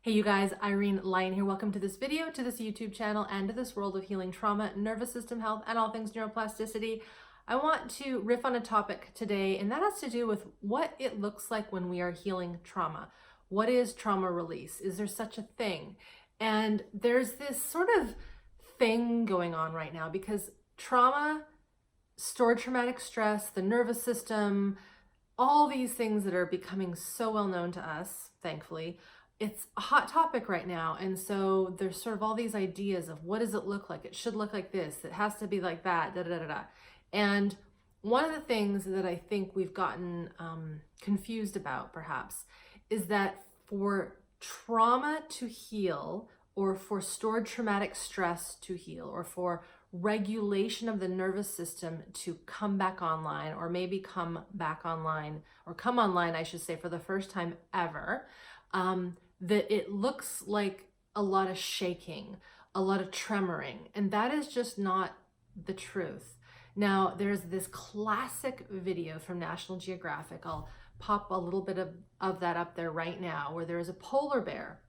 Hey you guys, Irene Lyon here. Welcome to this video, to this YouTube channel, and to this world of healing trauma, nervous system health, and all things neuroplasticity. I want to riff on a topic today, and that has to do with what it looks like when we are healing trauma. What is trauma release? Is there such a thing? And there's this sort of thing going on right now because trauma, stored traumatic stress, the nervous system, all these things that are becoming so well known to us, thankfully, it's a hot topic right now. And so there's sort of all these ideas of what does it look like? It should look like this. It has to be like that, da da da da. And one of the things that I think we've gotten confused about perhaps is that for trauma to heal, or for stored traumatic stress to heal, or for regulation of the nervous system to come back online, or maybe come back online, or come online, I should say, for the first time ever, that it looks like a lot of shaking, a lot of tremoring, and that is just not the truth. Now, there's this classic video from National Geographic. I'll pop a little bit of that up there right now, where there is a polar bear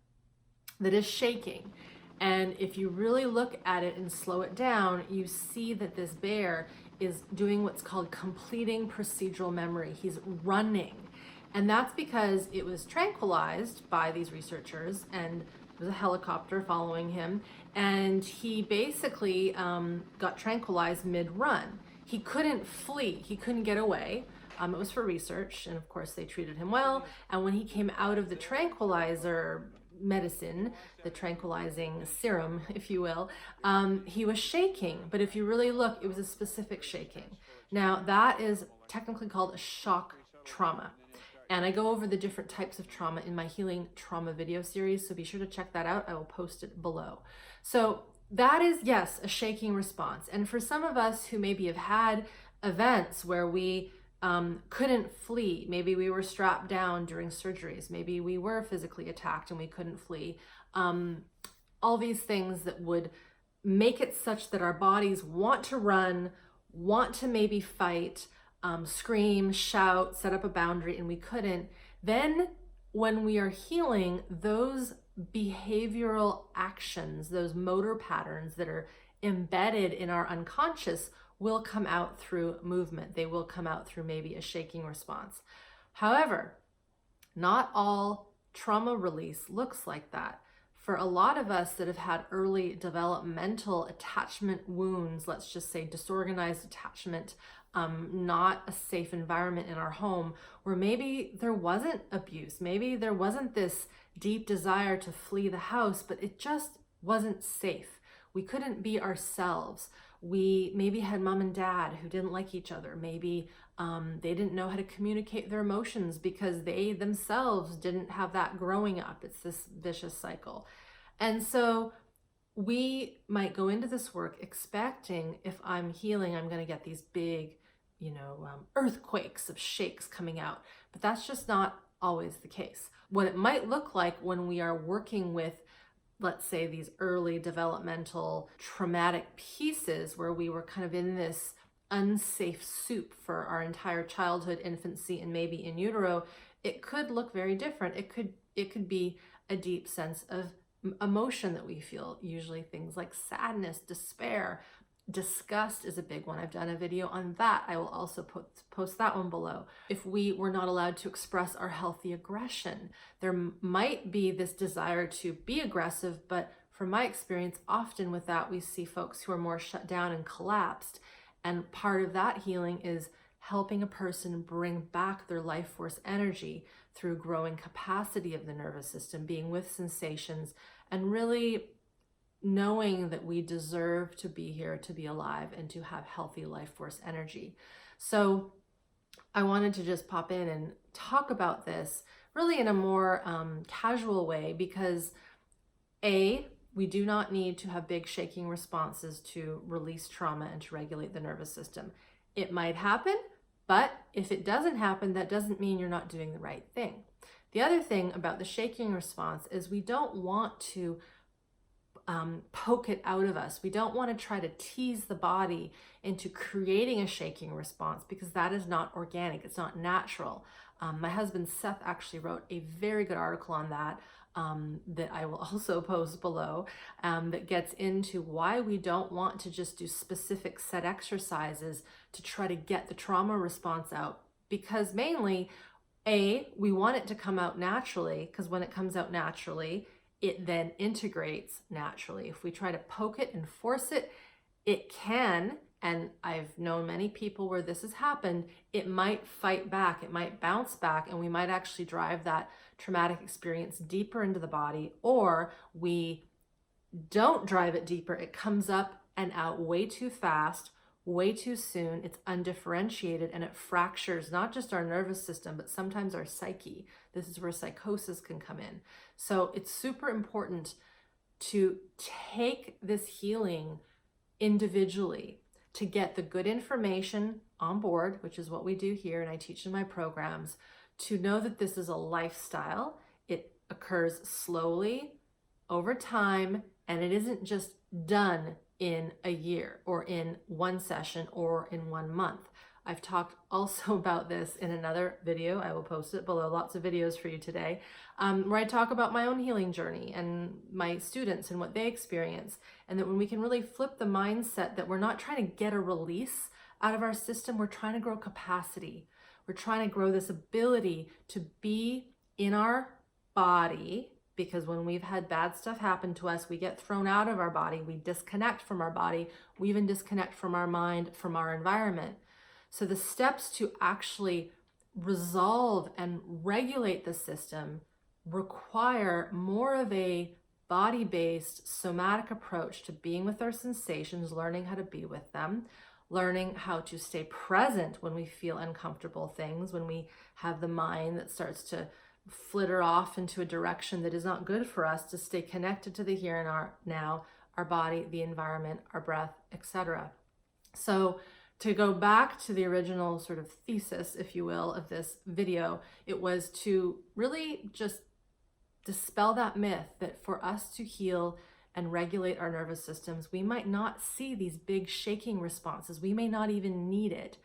that is shaking. And if you really look at it and slow it down, you see that this bear is doing what's called completing procedural memory. He's running. And that's because it was tranquilized by these researchers, and there was a helicopter following him, and he basically got tranquilized mid-run. He couldn't flee, he couldn't get away. It was for research, and of course they treated him well. And when he came out of the tranquilizer medicine, the tranquilizing serum, if you will, he was shaking. But if you really look, it was a specific shaking. Now, that is technically called a shock trauma. And I go over the different types of trauma in my healing trauma video series, so be sure to check that out. I will post it below. So that is, yes, a shaking response. And for some of us who maybe have had events where we couldn't flee, maybe we were strapped down during surgeries, maybe we were physically attacked and we couldn't flee, all these things that would make it such that our bodies want to run, want to maybe fight, scream, shout, set up a boundary, and we couldn't. Then when we are healing, those behavioral actions, those motor patterns that are embedded in our unconscious will come out through movement. They will come out through maybe a shaking response. However, not all trauma release looks like that. For a lot of us that have had early developmental attachment wounds, let's just say disorganized attachment, not a safe environment in our home, where maybe there wasn't abuse, maybe there wasn't this deep desire to flee the house, but it just wasn't safe. We couldn't be ourselves. We maybe had mom and dad who didn't like each other. Maybe they didn't know how to communicate their emotions because they themselves didn't have that growing up. It's this vicious cycle. And so we might go into this work expecting, if I'm healing, I'm going to get these big, earthquakes of shakes coming out. But that's just not always the case. What it might look like when we are working with, let's say, these early developmental traumatic pieces where we were kind of in this unsafe soup for our entire childhood, infancy, and maybe in utero, it could look very different. It could be a deep sense of emotion that we feel, usually things like sadness, despair. Disgust is a big one. I've done a video on that. I will also post that one below. If we were not allowed to express our healthy aggression, there might be this desire to be aggressive, but from my experience, often with that, we see folks who are more shut down and collapsed. And part of that healing is helping a person bring back their life force energy through growing capacity of the nervous system, being with sensations, and really knowing that we deserve to be here, to be alive, and to have healthy life force energy. So I wanted to just pop in and talk about this really in a more casual way, because we do not need to have big shaking responses to release trauma and to regulate the nervous system. It might happen, but if it doesn't happen, that doesn't mean you're not doing the right thing. The other thing about the shaking response is we don't want to poke it out of us. We don't want to try to tease the body into creating a shaking response, because that is not organic. It's not natural. My husband Seth actually wrote a very good article on that that I will also post below, that gets into why we don't want to just do specific set exercises to try to get the trauma response out. Because mainly, we want it to come out naturally, because when it comes out naturally, it then integrates naturally. If we try to poke it and force it, it can, and I've known many people where this has happened, it might fight back, it might bounce back, and we might actually drive that traumatic experience deeper into the body, or we don't drive it deeper, it comes up and out way too fast, way too soon, it's undifferentiated, and it fractures not just our nervous system, but sometimes our psyche. This is where psychosis can come in. So it's super important to take this healing individually, to get the good information on board, which is what we do here and I teach in my programs, to know that this is a lifestyle. It occurs slowly over time, and it isn't just done in a year or in one session or in 1 month. I've talked also about this in another video. I will post it below. Lots of videos for you today, where I talk about my own healing journey and my students and what they experience. And that when we can really flip the mindset that we're not trying to get a release out of our system, we're trying to grow capacity. We're trying to grow this ability to be in our body, because when we've had bad stuff happen to us, we get thrown out of our body, we disconnect from our body, we even disconnect from our mind, from our environment. So the steps to actually resolve and regulate the system require more of a body-based somatic approach to being with our sensations, learning how to be with them, learning how to stay present when we feel uncomfortable things, when we have the mind that starts to flitter off into a direction that is not good for us, to stay connected to the here and our now, our body, the environment, our breath, etc. So to go back to the original sort of thesis, if you will, of this video, it was to really just dispel that myth that for us to heal and regulate our nervous systems, we might not see these big shaking responses. We may not even need it.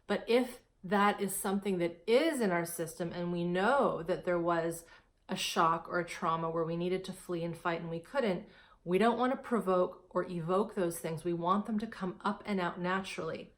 But if that is something that is in our system, and we know that there was a shock or a trauma where we needed to flee and fight and we couldn't, we don't want to provoke or evoke those things. We want them to come up and out naturally.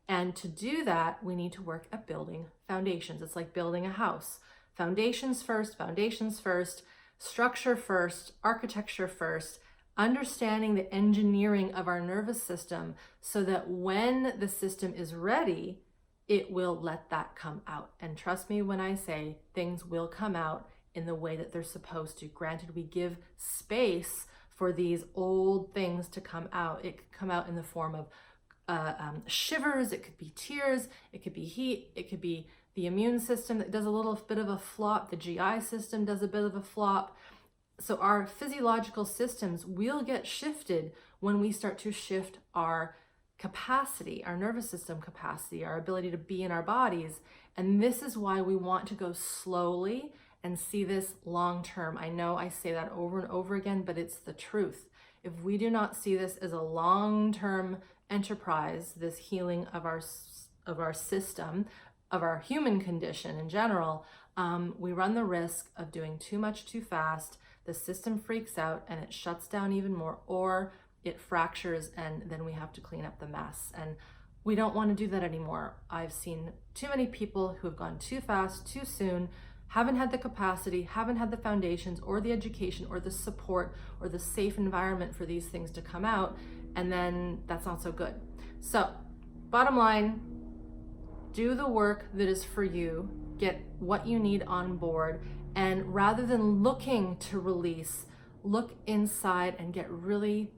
And to do that, we need to work at building foundations. It's like building a house. Foundations first, structure first, architecture first, understanding the engineering of our nervous system so that when the system is ready, it will let that come out. And trust me when I say things will come out in the way that they're supposed to. Granted, we give space for these old things to come out. It could come out in the form of shivers, it could be tears, it could be heat, it could be the immune system that does a little bit of a flop, the GI system does a bit of a flop. So our physiological systems will get shifted when we start to shift our capacity, our nervous system capacity, our ability to be in our bodies. And this is why we want to go slowly and see this long term. I know I say that over and over again, but it's the truth. If we do not see this as a long-term enterprise, this healing of our system, of our human condition in general, we run the risk of doing too much too fast. The system freaks out and it shuts down even more, or it fractures and then we have to clean up the mess. And we don't want to do that anymore. I've seen too many people who have gone too fast, too soon, haven't had the capacity, haven't had the foundations or the education or the support or the safe environment for these things to come out. And then that's not so good. So bottom line, do the work that is for you, get what you need on board, and rather than looking to release, look inside and get really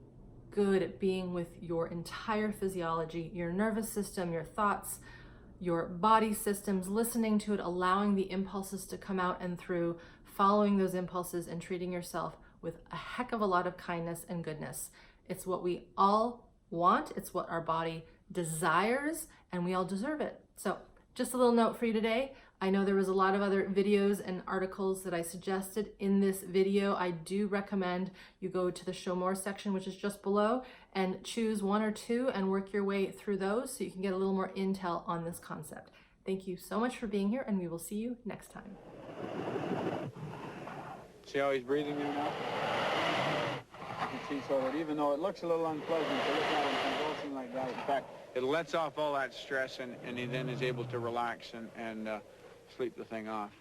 good at being with your entire physiology, your nervous system, your thoughts, your body systems, listening to it, allowing the impulses to come out and through, following those impulses and treating yourself with a heck of a lot of kindness and goodness. It's what we all want. It's what our body desires, and we all deserve it. So just a little note for you today. I know there was a lot of other videos and articles that I suggested in this video. I do recommend you go to the Show More section, which is just below, and choose 1 or 2 and work your way through those so you can get a little more intel on this concept. Thank you so much for being here, and we will see you next time. See how he's breathing there now? You can see so that even though it looks a little unpleasant to look at him convulsing like that, in fact, it lets off all that stress, and he then is able to relax and sleep the thing off.